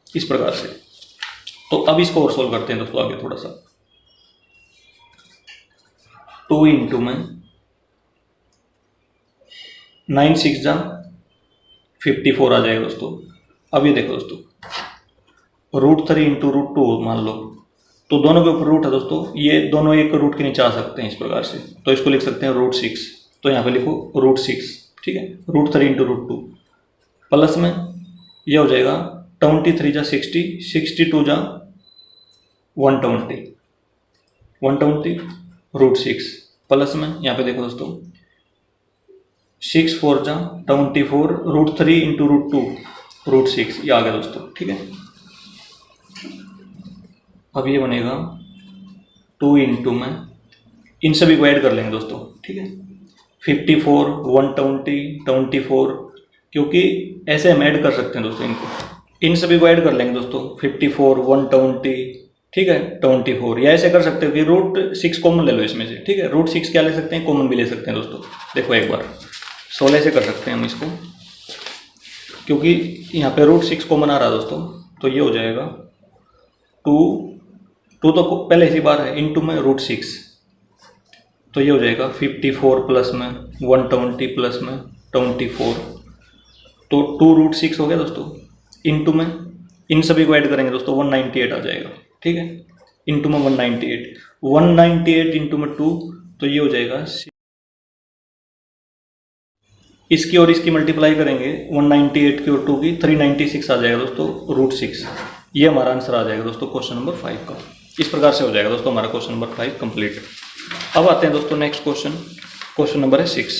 इस प्रकार से। तो अब इसको और सोल्व करते हैं दोस्तों आगे थोड़ा सा। 2 इंटू में 9 6 जा 54 आ जाएगा दोस्तों। अब ये देखो दोस्तों, √3 इंटू √2 मान लो, तो दोनों के ऊपर रूट है दोस्तों, ये दोनों एक रूट के नीचे आ सकते हैं इस प्रकार से, तो इसको लिख सकते हैं √6, तो यहाँ पे लिखो √6। ठीक है, √3 इंटू √2 प्लस में ये हो जाएगा 23 जा 60, 62 जा 120, 120 √6 प्लस में यहाँ पे देखो दोस्तों 6 4 जा 24, √3 इंटू √2 √6, ये आ गया दोस्तों। ठीक है, अब ये बनेगा 2 इंटू में, इन सभी को ऐड कर लेंगे दोस्तों। ठीक है, 54 120 24, क्योंकि ऐसे हम ऐड कर सकते हैं दोस्तों इनको, इन सभी को ऐड कर लेंगे दोस्तों, 54 120, ठीक है 24, या ऐसे कर सकते हो कि √6 कॉमन ले लो इसमें से। ठीक है, √6 क्या ले सकते हैं, कॉमन भी ले सकते हैं दोस्तों। देखो एक बार 16 से कर सकते हैं हम इसको, क्योंकि यहाँ पे √6 कॉमन आ रहा है दोस्तों, तो ये हो जाएगा 2 तो पहले इसी बार है, इंटू में √6, तो ये हो जाएगा 54 प्लस में 120 प्लस में 24, तो 2 √6 हो गया दोस्तों, इंटू में इन सभी को ऐड करेंगे दोस्तों 198 आ जाएगा। ठीक है, इंटू में 198 इंटू में 2, तो ये हो जाएगा, इसकी और इसकी मल्टीप्लाई करेंगे 198 की और 2 की, 396 आ जाएगा दोस्तों √6। ये हमारा आंसर आ जाएगा दोस्तों क्वेश्चन नंबर 5 का। इस प्रकार से हो जाएगा दोस्तों हमारा क्वेश्चन नंबर 5 कंप्लीट। अब आते हैं दोस्तों नेक्स्ट क्वेश्चन, क्वेश्चन नंबर है 6।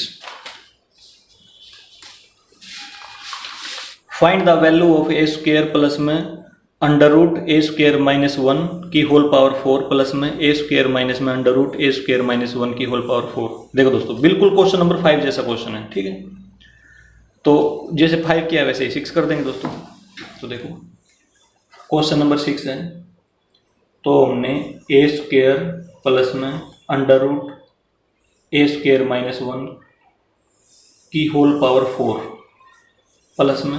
Find the value of A square plus में अंडर रूट ए स्क्वायर माइनस 1 की होल पावर 4 प्लस में ए स्क्वायर माइनस में अंडर रूट ए स्क्वायर माइनस 1 की होल पावर 4। देखो दोस्तों बिल्कुल क्वेश्चन नंबर 5 जैसा क्वेश्चन है, ठीक है। तो जैसे 5 किया वैसे ही 6 कर देंगे दोस्तों। तो देखो क्वेश्चन नंबर 6 है, तो हमने ए स्क्वायर प्लस में अंडर रूट ए स्क्वायर माइनस 1 की होल पावर 4 प्लस में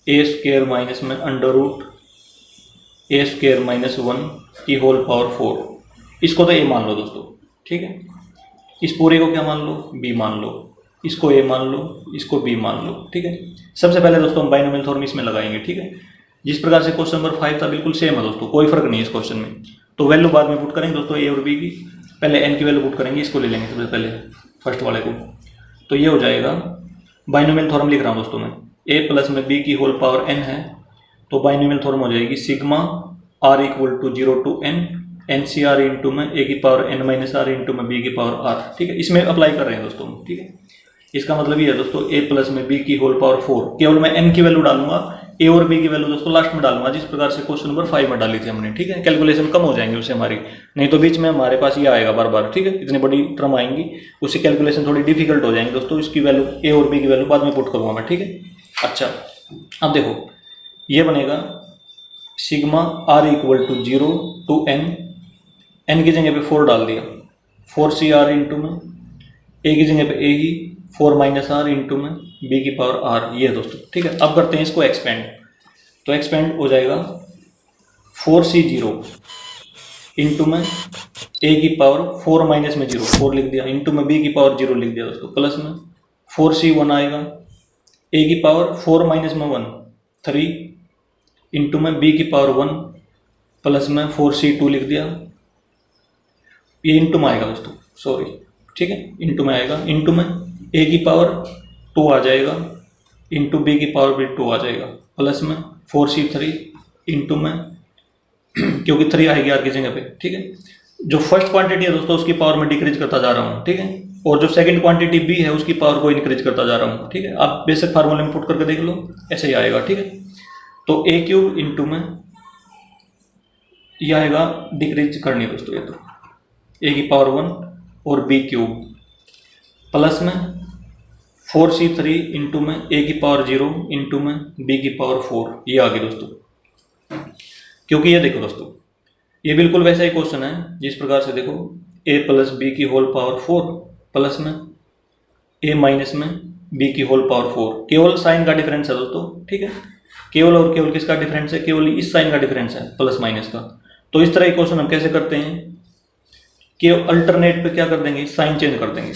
ए स्क्वायर माइनस में अंडर रूट ए स्क्वायर माइनस 1 की होल पावर 4, इसको तो ए मान लो दोस्तों, ठीक है। इस पूरे को क्या मान लो, बी मान लो, इसको ए मान लो, इसको बी मान लो, ठीक है। सबसे पहले दोस्तों हम बाइनोमियल थ्योरम इसमें लगाएंगे, ठीक है। जिस प्रकार से क्वेश्चन नंबर 5 था बिल्कुल सेम है दोस्तों, कोई फर्क नहीं है इस क्वेश्चन में। तो वैल्यू बाद में पुट करेंगे दोस्तों ए और बी की, पहले एन की वैल्यू पुट करेंगे, इसको ले लेंगे सबसे पहले फर्स्ट वाले को। तो ये हो जाएगा, बाइनोमियल थ्योरम लिख रहा हूँ दोस्तों मैं, ए प्लस में बी की होल पावर एन है, तो बाइनोमियल थ्योरम हो जाएगी sigma r equal to 0 to n c r into में ए की power N minus r into में बी की पावर आर, ठीक है। इसमें अप्लाई कर रहे हैं दोस्तों, ठीक है। इसका मतलब ये है दोस्तों ए प्लस में बी की होल पावर 4, केवल मैं एन की वैल्यू डालूंगा, ए और बी की वैल्यू दोस्तों लास्ट में डालूंगा, जिस प्रकार से क्वेश्चन नंबर 5 में डाली थी हमने, ठीक है। कैलकुलेशन कम हो जाएंगे उससे हमारी, नहीं तो बीच में हमारे पास ये आएगा बार बार, ठीक है। इतनी बड़ी टर्म आएंगी, उससे कैलकुलेशन थोड़ी डिफिकल्ट हो जाएंगी दोस्तों। इसकी वैल्यू ए और बी की वैल्यू बाद में पुट करूंगा मैं, ठीक है। अच्छा अब देखो ये बनेगा sigma r equal to 0 to n की जगह पे 4 डाल दिया, 4 सी आर इंटू में ए की जगह पे ए ही 4 माइनस आर इंटू में बी की पावर आर, ये दोस्तों, ठीक है। अब करते हैं इसको एक्सपेंड, तो एक्सपेंड हो जाएगा 4C0 इंटू में ए की पावर 4 माइनस में 0 4 लिख दिया, इंटू में बी की पावर 0 लिख दिया दोस्तों, प्लस में 4C1 आएगा, ए की पावर 4 माइनस में 1 3 इंटू में बी की पावर 1 प्लस में 4C2 लिख दिया, ये इंटू में आएगा दोस्तों, सॉरी, ठीक है, इंटू में आएगा, इंटू में ए की पावर 2 आ जाएगा, इंटू बी की पावर भी 2 आ जाएगा, प्लस में 4C3 इंटू में क्योंकि 3 आएगी आर की जगह पे, ठीक है। जो फर्स्ट क्वांटिटी है दोस्तों उसकी पावर में डिक्रीज करता जा रहा हूँ, ठीक है, और जो सेकंड क्वांटिटी बी है उसकी पावर को इंक्रीज करता जा रहा हूँ, ठीक है। आप बेसिक फार्मूले में पुट करके देख लो, ऐसे ही आएगा, ठीक है। तो ए क्यूब इंटू में ये आएगा, डिक्रीज करनी है दोस्तों, ये तो ए की पावर 1 और बी क्यूब प्लस में 4C3 इंटू में ए की पावर 0 इंटू में बी की पावर 4, ये आ गई दोस्तों। क्योंकि ये देखो दोस्तों ये बिल्कुल वैसा ही क्वेश्चन है जिस प्रकार से देखो ए प्लस बी की होल पावर 4 प्लस में ए माइनस में बी की होल पावर 4, केवल साइन का डिफरेंस है दोस्तों, ठीक है। केवल और केवल किसका डिफरेंस है, केवल इस साइन का डिफरेंस है, प्लस माइनस का। तो इस तरह के क्वेश्चन हम कैसे करते हैं कि अल्टरनेट पे क्या कर देंगे, साइन चेंज कर देंगे।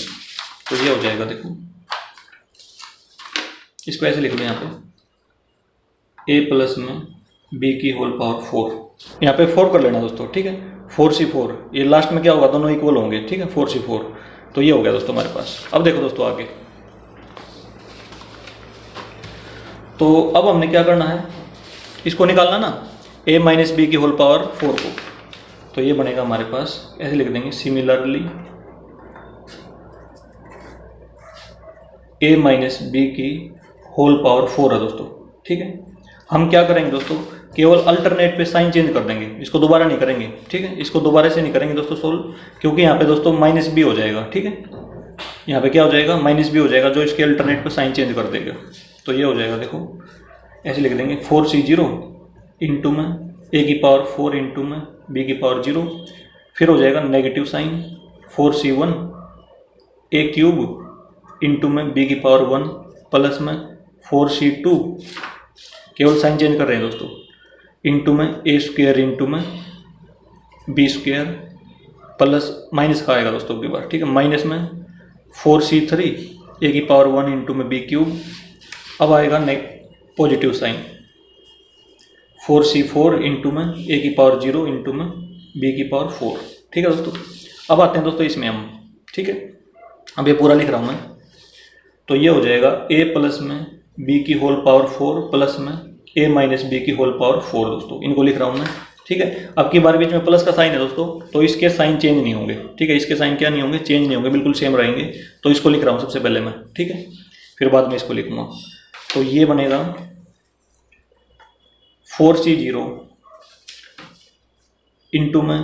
तो ये हो जाएगा, देखो इसको ऐसे लिख दो यहाँ पे, ए प्लस में बी की होल पावर 4, यहाँ पे 4 कर लेना दोस्तों, ठीक है। 4C4, ये लास्ट में क्या होगा, दोनों इक्वल होंगे, ठीक है, 4C4। तो ये हो गया दोस्तों हमारे पास। अब देखो दोस्तों आगे, तो अब हमने क्या करना है, इसको निकालना ना, a माइनस बी की होल पावर 4 को। तो ये बनेगा हमारे पास, ऐसे लिख देंगे, सिमिलरली a माइनस बी की होल पावर 4 है दोस्तों, ठीक है। हम क्या करेंगे दोस्तों, केवल अल्टरनेट पे साइन चेंज कर देंगे, इसको दोबारा नहीं करेंगे, ठीक है। इसको दोबारा से नहीं करेंगे दोस्तों सोल्व, क्योंकि यहाँ पे दोस्तों माइनस बी हो जाएगा, ठीक है। यहाँ पे क्या हो जाएगा, माइनस बी हो जाएगा, जो इसके अल्टरनेट पे साइन चेंज कर देगा। तो ये हो जाएगा, देखो ऐसे लिख देंगे, 4C0 इंटू में ए की पावर 4 इंटू में बी की पावर 0, फिर हो जाएगा नेगेटिव साइन 4C1 ए क्यूब इंटू में बी की पावर 1 प्लस में 4C2, केवल साइन चेंज कर रहे हैं दोस्तों, इंटू में ए स्क्वायर इंटू में बी स्क्वायर प्लस माइनस का आएगा दोस्तों की बार, ठीक है, माइनस में 4C3 ए की पावर 1 इंटू में बी क्यूब, अब आएगा पॉजिटिव साइन 4C4 इंटू में ए की पावर 0 इंटू में बी की पावर 4, ठीक है दोस्तों। अब आते हैं दोस्तों इसमें हम, ठीक है, अब ये पूरा लिख रहा हूँ मैं। तो ये हो जाएगा a प्लस में बी की होल पावर 4 प्लस में ए माइनस बी की होल पावर 4 दोस्तों, इनको लिख रहा हूँ मैं, ठीक है। अब की बार बीच में प्लस का साइन है दोस्तों, तो इसके साइन चेंज नहीं होंगे, ठीक है, इसके साइन क्या नहीं होंगे, चेंज नहीं होंगे, बिल्कुल सेम रहेंगे। तो इसको लिख रहा हूँ सबसे पहले मैं, ठीक है, फिर बाद में इसको लिखूंगा। तो ये बनेगा 4c0 इंटू में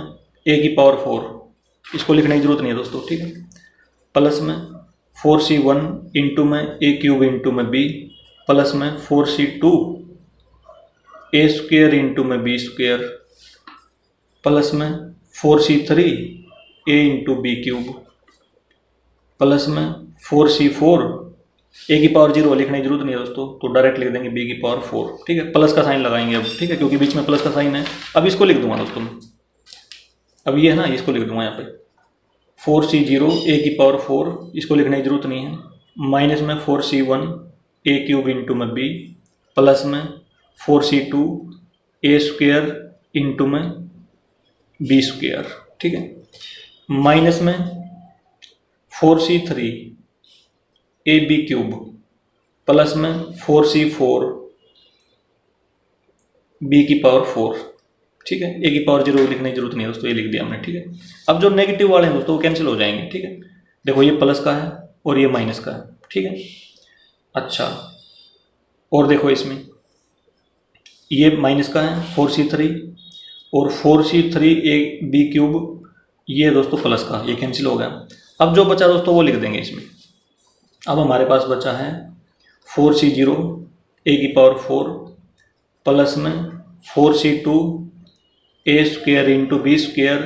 ए की पावर 4, इसको लिखने की जरूरत नहीं है दोस्तों, ठीक है, प्लस में 4c1 इंटू में ए क्यूब इंटू में बी, प्लस में 4c2 ए स्क्वेयर इंटू में बी स्क्वेयर, प्लस में 4c3 ए इंटू बी क्यूब, प्लस में 4c4 ए की पावर 0 लिखने की जरूरत नहीं है दोस्तों, तो डायरेक्ट लिख देंगे बी की पावर 4, ठीक है। प्लस का साइन लगाएंगे अब, ठीक है, क्योंकि बीच में प्लस का साइन है। अब इसको लिख दूंगा दोस्तों, अब ये है ना, इसको लिख दूंगा यहाँ पे 4c0 ए की पावर 4, इसको लिखने की जरूरत नहीं है, माइनस में 4c1 ए क्यूब इंटू में बी, प्लस में 4c2 ए स्क्वेयर इंटू में बी स्क्वेयर, ठीक है, माइनस में 4c3 A B cube, plus में 4c4 बी की पावर 4, ठीक है। ए की पावर 0 लिखने की जरूरत नहीं है दोस्तों, ये लिख दिया हमने, ठीक है। अब जो नेगेटिव वाले हैं दोस्तों वो कैंसिल हो जाएंगे, ठीक है। देखो ये प्लस का है और ये माइनस का है, ठीक है। अच्छा, और देखो इसमें ये माइनस का है 4c3 और 4c3 ए बी क्यूब, ये दोस्तों प्लस का, ये कैंसिल हो गया। अब जो बचा दोस्तों वो लिख देंगे इसमें। अब हमारे पास बचा है 4c0 ए की पावर 4, प्लस में 4c2 A square into B square,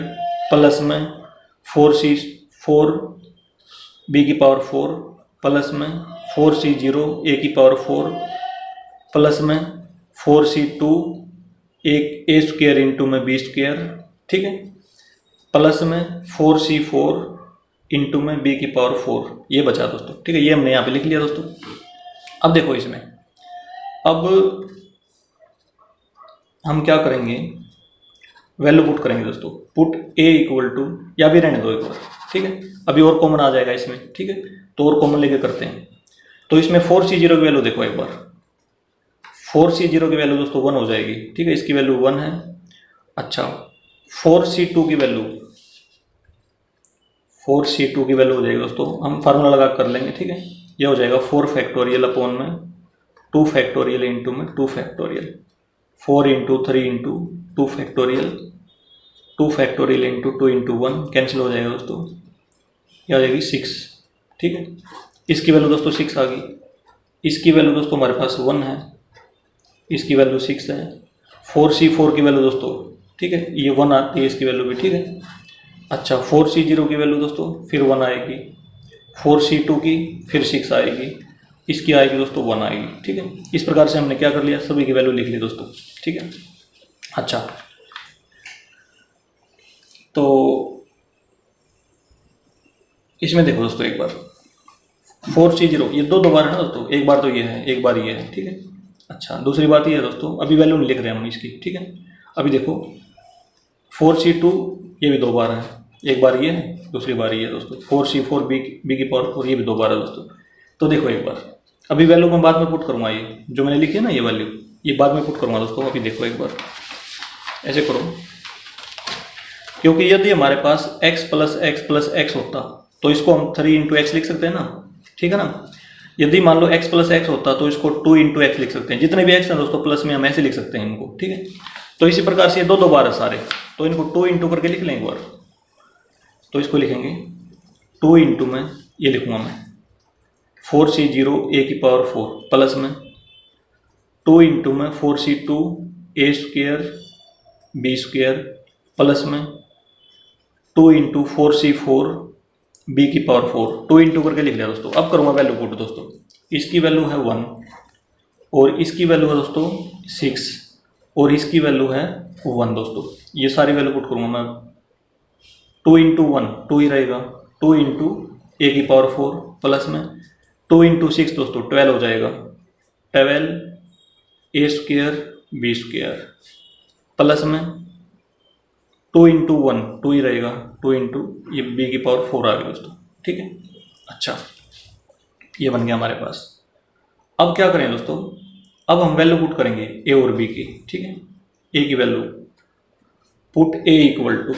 plus में 4c4 बी की पावर 4, प्लस में 4c0 ए की पावर 4, प्लस में 4c2 ए स्क्वेयर इंटू में बी स्क्वेयर, ठीक है, प्लस में 4c4 इंटू में बी की पावर 4, ये बचा दोस्तों, ठीक है। ये हमने यहाँ पे लिख लिया दोस्तों। अब देखो इसमें, अब हम क्या करेंगे, वैल्यू पुट करेंगे दोस्तों, पुट ए इक्वल टू, या भी रहने दो एक बार, ठीक है, अभी और कॉमन आ जाएगा इसमें, ठीक है, तो और कॉमन लेके करते हैं। तो इसमें 4c0 की वैल्यू देखो एक बार, 4c0 की वैल्यू दोस्तों 1 हो जाएगी, ठीक है, इसकी वैल्यू 1 है। अच्छा, 4c2 की वैल्यू, 4c2 की वैल्यू हो जाएगी दोस्तों, हम फार्मूला लगा कर लेंगे, ठीक है, ये हो जाएगा 4 फैक्टोरियल अपॉन में 2 फैक्टोरियल इंटू में 2 factorial, 4 into 3 into 2 factorial, 2 factorial into 2 into 1, cancel हो जाएगा दोस्तों, ये आ जाएगी 6, ठीक है। इसकी वैल्यू दोस्तों 6 आ गई, इसकी वैल्यू दोस्तों हमारे पास 1 है, इसकी वैल्यू 6 है। 4c4 की वैल्यू दोस्तों, ठीक है, ये 1 आती है इसकी वैल्यू भी, ठीक है। अच्छा, 4c0 की वैल्यू दोस्तों फिर 1 आएगी, 4c2 की फिर 6 आएगी, इसकी आएगी दोस्तों 1 आएगी, ठीक है। इस प्रकार से हमने क्या कर लिया, सभी की वैल्यू लिख ली दोस्तों, ठीक है। अच्छा, तो इसमें देखो दोस्तों एक बार 4c0, ये दो बार है ना दोस्तों, एक बार तो ये है, एक बार ये है, ठीक है। अच्छा, दूसरी बात ये है दोस्तों, अभी वैल्यू नहीं लिख रहे हम इसकी, ठीक है। अभी देखो 4c2 ये भी 2 बार है, एक बार ये है, दूसरी बार ये है दोस्तों, 4c4 बी की पावर 4, ये भी 2 बार है दोस्तों। तो देखो एक बार, अभी वैल्यू मैं बाद में पुट करूँगा, ये जो मैंने लिखी है ना ये वैल्यू, ये बाद में पुट करूँगा दोस्तों। अभी देखो एक बार, ऐसे करो, क्योंकि यदि हमारे पास x प्लस x होता तो इसको हम 3 इंटू एक्स लिख सकते हैं ना, ठीक है ना। यदि मान लो x प्लस x होता तो इसको 2 इंटू एक्स लिख सकते हैं, जितने भी x हैं दोस्तों प्लस में हम ऐसे लिख सकते हैं इनको, ठीक है। तो इसी प्रकार से ये 2 बार है सारे, तो इनको 2 इंटू करके लिख लें एक बार। तो इसको लिखेंगे 2 इंटू में, ये लिखूंगा मैं 4c0 ए की पावर 4, प्लस में 2 इंटू में 4c2 A square B square, plus में 2 इंटू 4c4 बी की पावर 4, 2 इंटू करके लिख लिया दोस्तों। अब करूँगा वैल्यू पुट दोस्तों, इसकी वैल्यू है 1 और इसकी वैल्यू है दोस्तों 6 और इसकी वैल्यू है 1 दोस्तों। ये सारी वैल्यू पुट करूँगा मैं, 2 इंटू 1 2 ही रहेगा, 2 इंटू ए की पावर 4, प्लस में 2 इंटू 6 दोस्तों 12 हो जाएगा, 12 ए स्क्वेयर बी स्क्वेयर, प्लस में 2 इंटू 1 2 ही रहेगा, 2 इंटू ये बी की पावर 4 आ गई दोस्तों, ठीक है। अच्छा, ये बन गया हमारे पास। अब क्या करें दोस्तों, अब हम वैल्यू पुट करेंगे ए और बी की, ठीक है। ए की value put A equal to,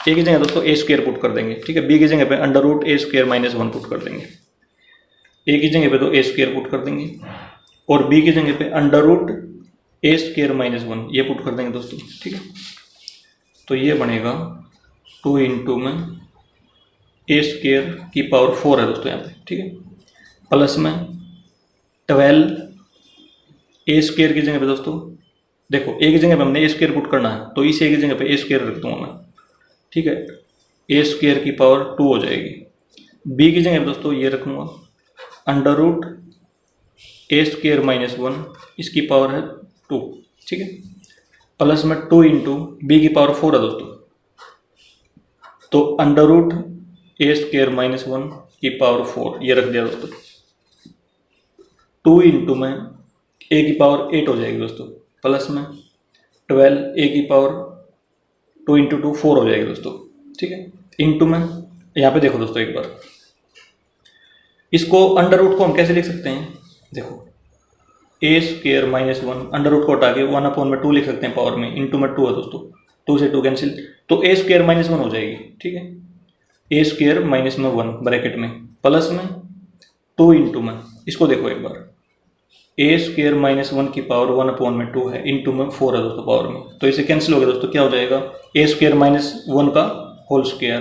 A की जगह दोस्तों ए स्क्वायर पुट कर देंगे, ठीक है। बी की जगह पे अंडर रूट ए स्क्वायर माइनस 1 पुट कर देंगे। ए की जगह पे तो ए स्क्वायर पुट कर देंगे और बी की जगह पे अंडर रूट ए स्क्वायर माइनस 1 ये पुट कर देंगे दोस्तों, ठीक है। तो ये बनेगा 2 इंटू में ए स्क्वायर की पावर 4 है दोस्तों यहाँ पे, ठीक है, प्लस में 12 ए स्क्वायर की जगह पे दोस्तों देखो ए की जगह पे हमने ए स्क्वायर पुट करना है तो इस ए की जगह पे ए स्क्वायर रख दूंगा मैं, ठीक है। ए स्क्वायर की पावर 2 हो जाएगी। बी की जगह पे दोस्तों ये रखूँगा अंडर रूट ए स्क्वायर माइनस 1 इसकी पावर है 2, ठीक है, प्लस में 2 इंटू बी की पावर 4 है दोस्तों तो अंडर रूट ए स्क्वायर माइनस 1 की पावर 4 ये रख दिया दोस्तों। 2 इंटू में ए की पावर 8 हो जाएगी दोस्तों, प्लस में 12 ए की पावर 2 इंटू 2 4 हो जाएगी दोस्तों, ठीक है। इंटू में यहाँ पे देखो दोस्तों एक बार इसको अंडर रूट को हम कैसे लिख सकते हैं, देखो ए स्क्वायर माइनस 1 अंडर रूट को हटा के 1/2 लिख सकते हैं पावर में, इंटू में 2 है दोस्तों, 2 से 2 कैंसिल तो ए स्क्वायर माइनस 1 हो जाएगी, ठीक है। ए स्क्वायर माइनस में 1 ब्रैकेट में प्लस में 2 इंटू में इसको देखो एक बार ए स्क्वायर माइनस 1 की पावर 1/2 है इंटू में 4 है दोस्तों पावर में, तो इसे कैंसिल हो गया दोस्तों, क्या हो जाएगा ए स्क्वायर माइनस 1 का होल स्क्वायर,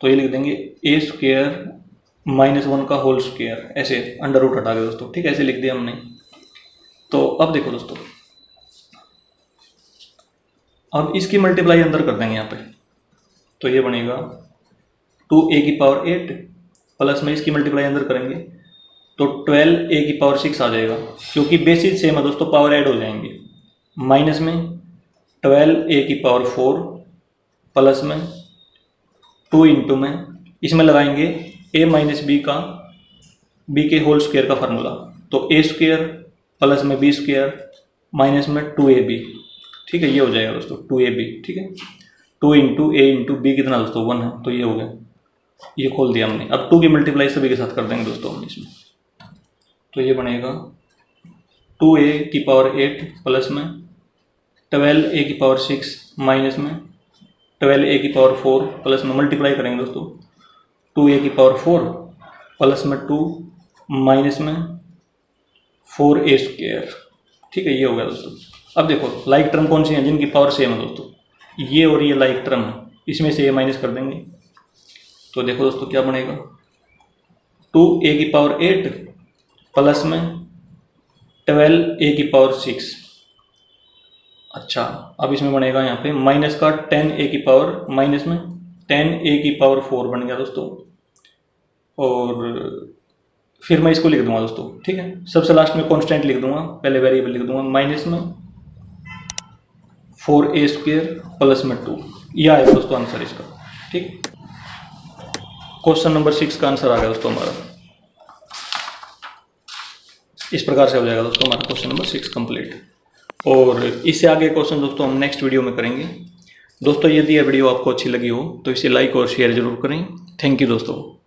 तो ये लिख देंगे ए स्क्वायर माइनस 1 का होल स्क्वायर, ऐसे अंडर रूट हटा के दोस्तों, ठीक है, ऐसे लिख दिया हमने। तो अब देखो दोस्तों अब इसकी मल्टीप्लाई अंदर कर देंगे यहाँ पे, तो ये बनेगा 2a की पावर 8 प्लस में इसकी मल्टीप्लाई अंदर करेंगे तो 12a की पावर 6 आ जाएगा, क्योंकि बेसिस सेम है दोस्तों पावर ऐड हो जाएंगे। माइनस में 12a की पावर 4 प्लस में 2 इंटू में इसमें लगाएंगे a माइनस बी के होल स्क्वायर का फार्मूला, तो a स्क्वायर प्लस में b स्क्वायर माइनस में 2ab, ठीक है, ये हो जाएगा दोस्तों 2ab, ठीक है। 2 इंटू ए इंटू बी कितना दोस्तों 1 है, तो ये हो गया, ये खोल दिया हमने। अब 2 की मल्टीप्लाई सभी के साथ कर देंगे दोस्तों हम इसमें, तो ये बनेगा 2a की पावर 8 प्लस में 12a की पावर 6 माइनस में 12a की पावर 4 प्लस में मल्टीप्लाई करेंगे दोस्तों 2a की पावर 4 प्लस में 2 माइनस में 4a स्क्वायर, ठीक है, ये हो गया दोस्तों। अब देखो लाइक टर्म कौन सी है जिनकी पावर सेम है दोस्तों, ये और ये लाइक टर्म है, इसमें से ये माइनस कर देंगे तो देखो दोस्तों क्या बनेगा 2a की पावर 8 प्लस में 12a की पावर 6। अच्छा अब इसमें बनेगा यहाँ पे माइनस का 10a की पावर माइनस में 10a की पावर 4 बन गया दोस्तों, और फिर मैं इसको लिख दूंगा दोस्तों, ठीक है। सबसे लास्ट में कांस्टेंट लिख दूंगा, पहले वेरिएबल लिख दूंगा माइनस में 4a स्क्वायर प्लस में 2, यह आएगा दोस्तों आंसर इसका, ठीक। क्वेश्चन नंबर 6 का आंसर आ गया दोस्तों हमारा, इस प्रकार से हो जाएगा दोस्तों हमारा क्वेश्चन नंबर 6 कंप्लीट। और इससे आगे क्वेश्चन दोस्तों हम नेक्स्ट वीडियो में करेंगे। दोस्तों यदि यह वीडियो आपको अच्छी लगी हो तो इसे लाइक और शेयर जरूर करें। थैंक यू दोस्तों।